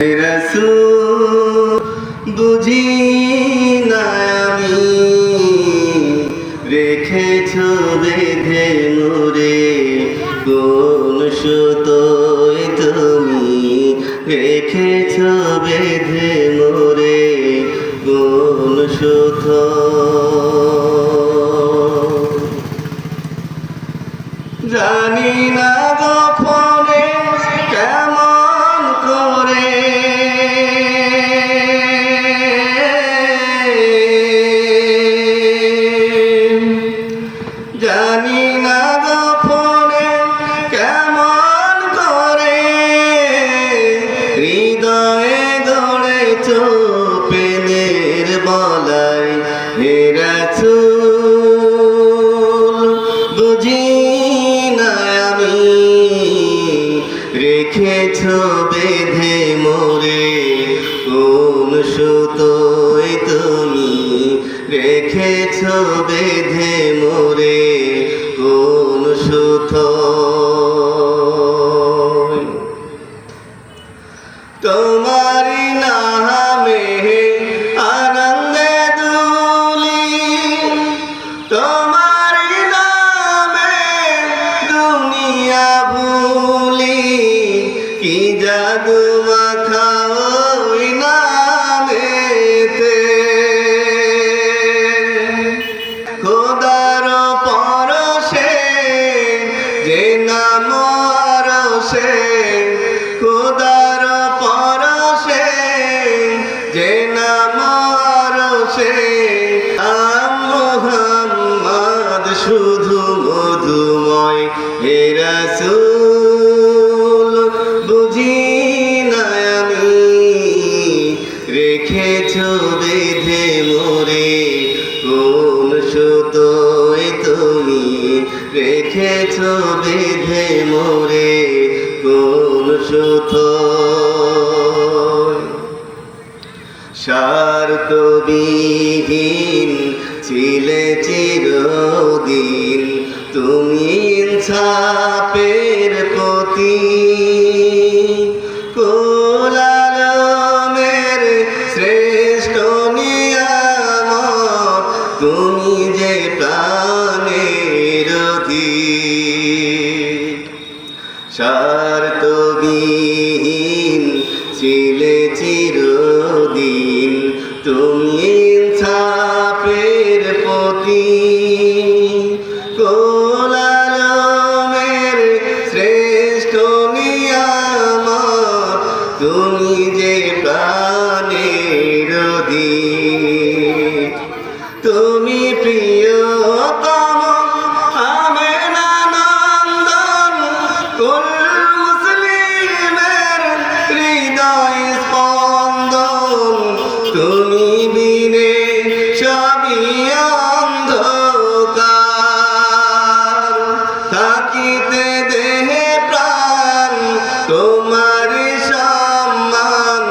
রাসূল বুঝি না আমি রেখেছ বেঁধে মোরে কোন সুতোয় তুমি রেখেছ বেঁধে মোরে কোন সুতো জানি না গোপনে কেমন করে জানি না গোপনে কেমন করে হৃদয়ে গড়েছ প্রেমের বলাই হে রাসূল বুঝি না আমি রেখেছ বেঁধে মোরে কোন সুতোয় তুমি রেখেছ বেঁধে মোরে কোন সুতোয় তোমারি নামে আনন্দে দুলি তোমারি নামে দুনিয়া ভুলি কি জাদু মাখা ওই নামেতে খোদার পরশে যে নাম আরশে খোদার পরশে যে নাম আরশে মুহাম্মদ শুধু মধুময় হে রাসূল বুঝি না আমি রেখেছ বেঁধে মোরে কোন সুতোয় তুমি রেখেছ বেঁধে মোরে কোন সুতোয় স্বার্থবিহীন ছিলে চিরদিন তুমি ইনসাফের প্রতীক কুল আলমের শ্রেষ্ঠ নিয়ামত তুমি যে প্রাণের অধিক স্বার্থবিহীন ছিলে চিরদিন তুমি ইনসাফের প্রতীক কুল আলমের শ্রেষ্ঠ নিয়ামত তুমি যে প্রাণের অধিক তুমি প্রিয়তম আমেনা নন্দন কুল মুসলিমের হৃদয় স্পন্দন তুমি বিনে সবই অন্ধকার থাকিতে দেহে প্রাণ তোমার সম্মান